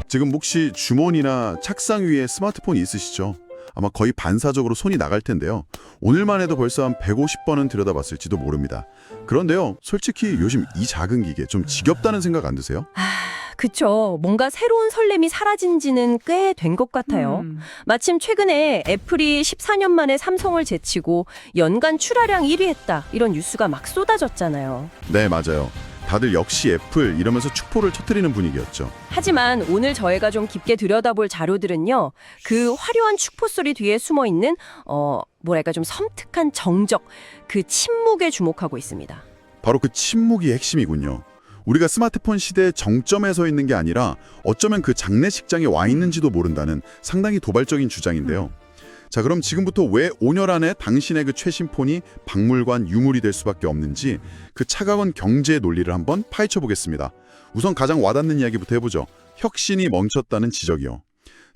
지금 혹시 주머니나 책상 위에 스마트폰이 있으시죠? 아마 거의 반사적으로 손이 나갈 텐데요. 오늘만 해도 벌써 한 150번은 들여다봤을지도 모릅니다. 그런데요, 솔직히 요즘 이 작은 기계 좀 지겹다는 생각 안 드세요? 그쵸. 뭔가 새로운 설렘이 사라진 지는 꽤 된 것 같아요. 마침 최근에 애플이 14년 만에 삼성을 제치고 연간 출하량 1위 했다. 이런 뉴스가 막 쏟아졌잖아요. 네, 맞아요. 다들 역시 애플 이러면서 축포를 터뜨리는 분위기였죠. 하지만 오늘 저희가 좀 깊게 들여다볼 자료들은요. 그 화려한 축포 소리 뒤에 숨어있는 뭐랄까 좀 섬뜩한 정적, 그 침묵에 주목하고 있습니다. 바로 그 침묵이 핵심이군요. 우리가 스마트폰 시대의 정점에 서 있는 게 아니라 어쩌면 그 장례식장에 와 있는지도 모른다는 상당히 도발적인 주장인데요. 자, 그럼 지금부터 왜 5년 안에 당신의 그 최신 폰이 박물관 유물이 될 수밖에 없는지 그 차가운 경제 논리를 한번 파헤쳐 보겠습니다. 우선 가장 와닿는 이야기부터 해보죠. 혁신이 멈췄다는 지적이요.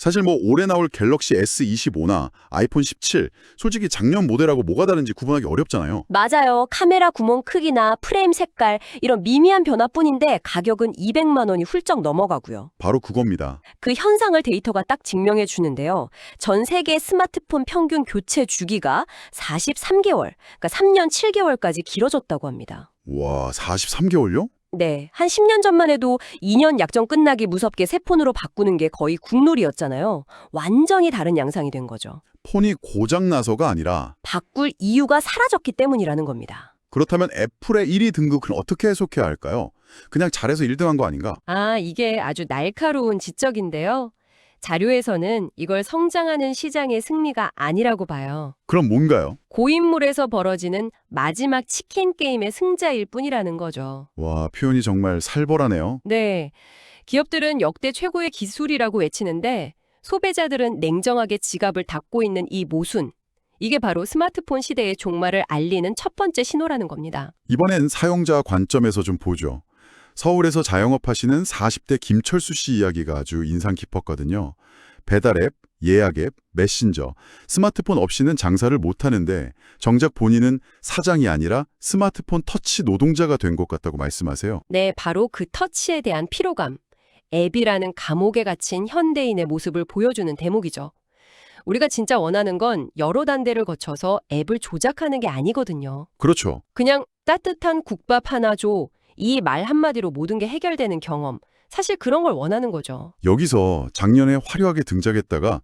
사실 뭐 올해 나올 갤럭시 S25나 아이폰 17, 솔직히 작년 모델하고 뭐가 다른지 구분하기 어렵잖아요. 맞아요. 카메라 구멍 크기나 프레임 색깔 이런 미미한 변화뿐인데 가격은 200만 원이 훌쩍 넘어가고요. 바로 그겁니다. 그 현상을 데이터가 딱 증명해 주는데요. 전 세계 스마트폰 평균 교체 주기가 43개월, 그러니까 3년 7개월까지 길어졌다고 합니다. 와, 43개월요? 네, 한 10년 전만 해도 2년 약정 끝나기 무섭게 새 폰으로 바꾸는 게 거의 국룰이었잖아요. 완전히 다른 양상이 된 거죠. 폰이 고장나서가 아니라 바꿀 이유가 사라졌기 때문이라는 겁니다. 그렇다면 애플의 1위 등극은 어떻게 해석해야 할까요? 그냥 잘해서 1등한 거 아닌가? 이게 아주 날카로운 지적인데요. 자료에서는 이걸 성장하는 시장의 승리가 아니라고 봐요. 그럼 뭔가요? 고인물에서 벌어지는 마지막 치킨 게임의 승자일 뿐이라는 거죠. 와, 표현이 정말 살벌하네요. 네, 기업들은 역대 최고의 기술이라고 외치는데 소비자들은 냉정하게 지갑을 닫고 있는 이 모순. 이게 바로 스마트폰 시대의 종말을 알리는 첫 번째 신호라는 겁니다. 이번엔 사용자 관점에서 좀 보죠. 서울에서 자영업 하시는 40대 김철수 씨 이야기가 아주 인상 깊었거든요. 배달앱, 예약앱, 메신저, 스마트폰 없이는 장사를 못하는데 정작 본인은 사장이 아니라 스마트폰 터치 노동자가 된 것 같다고 말씀하세요. 네, 바로 그 터치에 대한 피로감. 앱이라는 감옥에 갇힌 현대인의 모습을 보여주는 대목이죠. 우리가 진짜 원하는 건 여러 단계를 거쳐서 앱을 조작하는 게 아니거든요. 그렇죠. 그냥 따뜻한 국밥 하나 줘. 이 말 한마디로 모든 게 해결되는 경험. 사실 그런 걸 원하는 거죠. 여기서 작년에 화려하게 등장했다가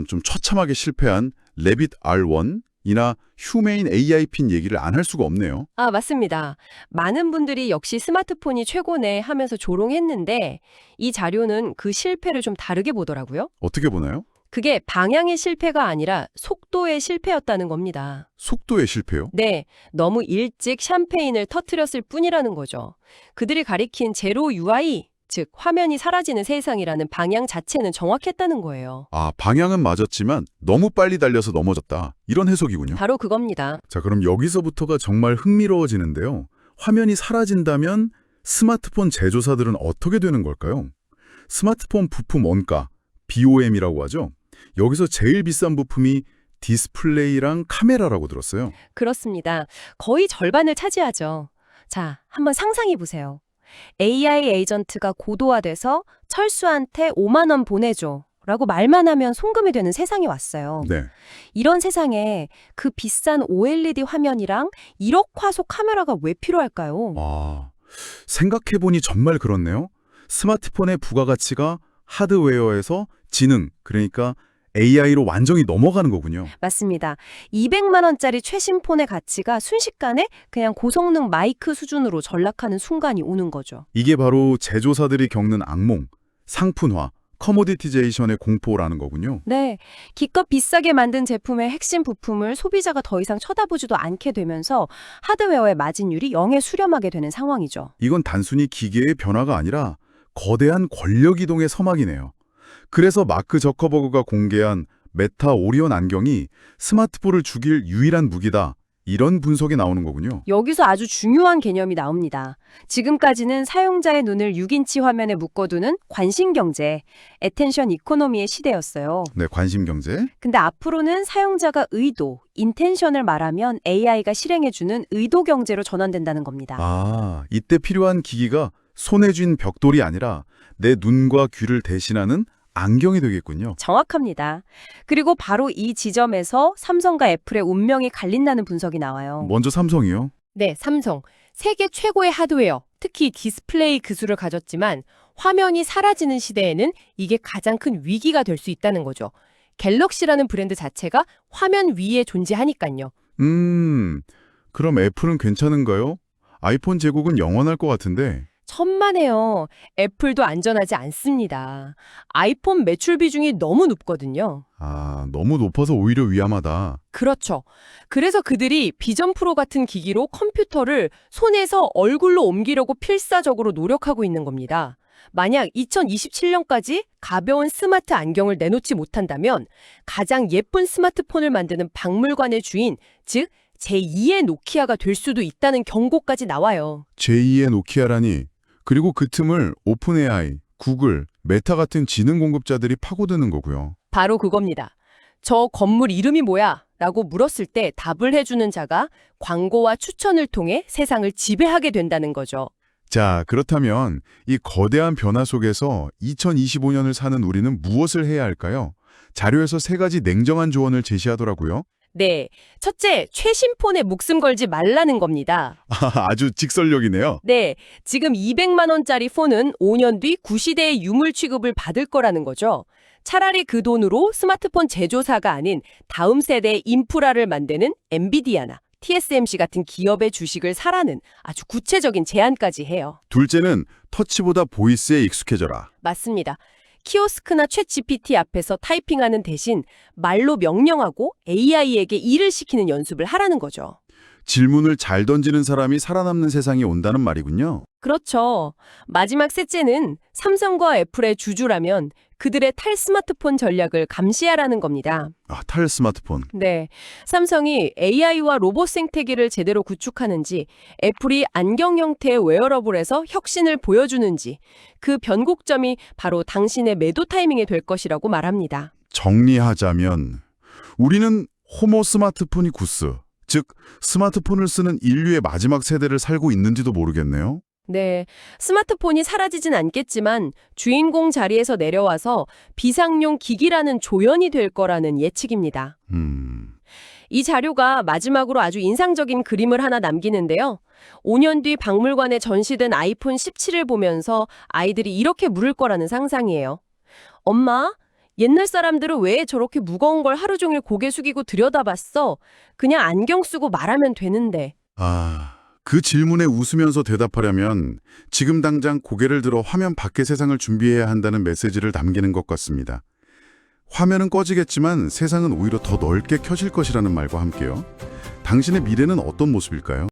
좀 처참하게 실패한 레빗 R1이나 휴메인 AI 핀 얘기를 안 할 수가 없네요. 맞습니다. 많은 분들이 역시 스마트폰이 최고네 하면서 조롱했는데 이 자료는 그 실패를 좀 다르게 보더라고요. 어떻게 보나요? 그게 방향의 실패가 아니라 속도의 실패였다는 겁니다. 속도의 실패요? 네, 너무 일찍 샴페인을 터뜨렸을 뿐이라는 거죠. 그들이 가리킨 제로 UI, 즉 화면이 사라지는 세상이라는 방향 자체는 정확했다는 거예요. 방향은 맞았지만 너무 빨리 달려서 넘어졌다. 이런 해석이군요. 바로 그겁니다. 자, 그럼 여기서부터가 정말 흥미로워지는데요. 화면이 사라진다면 스마트폰 제조사들은 어떻게 되는 걸까요? 스마트폰 부품 원가, BOM이라고 하죠. 여기서 제일 비싼 부품이 디스플레이랑 카메라라고 들었어요. 그렇습니다. 거의 절반을 차지하죠. 자, 한번 상상해 보세요. AI 에이전트가 고도화돼서 철수한테 5만 원 보내줘 라고 말만 하면 송금이 되는 세상이 왔어요. 네. 이런 세상에 그 비싼 OLED 화면이랑 1억 화소 카메라가 왜 필요할까요? 생각해보니 정말 그렇네요. 스마트폰의 부가가치가 하드웨어에서 지능, 그러니까 AI로 완전히 넘어가는 거군요. 맞습니다. 200만 원짜리 최신 폰의 가치가 순식간에 그냥 고성능 마이크 수준으로 전락하는 순간이 오는 거죠. 이게 바로 제조사들이 겪는 악몽, 상품화, 커모디티제이션의 공포라는 거군요. 네, 기껏 비싸게 만든 제품의 핵심 부품을 소비자가 더 이상 쳐다보지도 않게 되면서 하드웨어의 마진율이 0에 수렴하게 되는 상황이죠. 이건 단순히 기계의 변화가 아니라 거대한 권력 이동의 서막이네요. 그래서 마크 저커버그가 공개한 메타 오리온 안경이 스마트폰을 죽일 유일한 무기다. 이런 분석이 나오는 거군요. 여기서 아주 중요한 개념이 나옵니다. 지금까지는 사용자의 눈을 6인치 화면에 묶어두는 관심경제, 애텐션 이코노미의 시대였어요. 네, 관심 경제. 근데 앞으로는 사용자가 의도, 인텐션을 말하면 AI가 실행해주는 의도 경제로 전환된다는 겁니다. 이때 필요한 기기가 손에 쥔 벽돌이 아니라 내 눈과 귀를 대신하는 안경이 되겠군요. 정확합니다. 그리고 바로 이 지점에서 삼성과 애플의 운명이 갈린다는 분석이 나와요. 먼저 삼성이요. 네, 삼성. 세계 최고의 하드웨어, 특히 디스플레이 기술을 가졌지만 화면이 사라지는 시대에는 이게 가장 큰 위기가 될 수 있다는 거죠. 갤럭시라는 브랜드 자체가 화면 위에 존재하니까요. 그럼 애플은 괜찮은가요? 아이폰 제국은 영원할 것 같은데. 천만에요. 애플도 안전하지 않습니다. 아이폰 매출 비중이 너무 높거든요. 너무 높아서 오히려 위험하다. 그렇죠. 그래서 그들이 비전 프로 같은 기기로 컴퓨터를 손에서 얼굴로 옮기려고 필사적으로 노력하고 있는 겁니다. 만약 2027년까지 가벼운 스마트 안경을 내놓지 못한다면 가장 예쁜 스마트폰을 만드는 박물관의 주인, 즉 제2의 노키아가 될 수도 있다는 경고까지 나와요. 제2의 노키아라니. 그리고 그 틈을 오픈 AI, 구글, 메타 같은 지능 공급자들이 파고드는 거고요. 바로 그겁니다. 저 건물 이름이 뭐야? 라고 물었을 때 답을 해주는 자가 광고와 추천을 통해 세상을 지배하게 된다는 거죠. 자, 그렇다면 이 거대한 변화 속에서 2025년을 사는 우리는 무엇을 해야 할까요? 자료에서 3가지 냉정한 조언을 제시하더라고요. 네, 첫째, 최신 폰에 목숨 걸지 말라는 겁니다. 아주 직설력이네요. 네, 지금 200만 원짜리 폰은 5년 뒤 구시대의 유물 취급을 받을 거라는 거죠. 차라리 그 돈으로 스마트폰 제조사가 아닌 다음 세대의 인프라를 만드는 엔비디아나 TSMC 같은 기업의 주식을 사라는 아주 구체적인 제안까지 해요. 둘째는 터치보다 보이스에 익숙해져라. 맞습니다. 키오스크나 챗 GPT 앞에서 타이핑하는 대신 말로 명령하고 AI에게 일을 시키는 연습을 하라는 거죠. 질문을 잘 던지는 사람이 살아남는 세상이 온다는 말이군요. 그렇죠. 마지막 셋째는 삼성과 애플의 주주라면 그들의 탈스마트폰 전략을 감시하라는 겁니다. 탈 스마트폰. 네, 삼성이 AI와 로봇 생태계를 제대로 구축하는지, 애플이 안경 형태의 웨어러블에서 혁신을 보여주는지, 그 변곡점이 바로 당신의 매도 타이밍이 될 것이라고 말합니다. 정리하자면 우리는 호모 스마트폰이 구스, 즉 스마트폰을 쓰는 인류의 마지막 세대를 살고 있는지도 모르겠네요. 네, 스마트폰이 사라지진 않겠지만 주인공 자리에서 내려와서 비상용 기기라는 조연이 될 거라는 예측입니다. 이 자료가 마지막으로 아주 인상적인 그림을 하나 남기는데요. 5년 뒤 박물관에 전시된 아이폰 17을 보면서 아이들이 이렇게 물을 거라는 상상이에요. 엄마, 옛날 사람들은 왜 저렇게 무거운 걸 하루 종일 고개 숙이고 들여다봤어? 그냥 안경 쓰고 말하면 되는데. 그 질문에 웃으면서 대답하려면 지금 당장 고개를 들어 화면 밖의 세상을 준비해야 한다는 메시지를 남기는 것 같습니다. 화면은 꺼지겠지만 세상은 오히려 더 넓게 켜질 것이라는 말과 함께요. 당신의 미래는 어떤 모습일까요?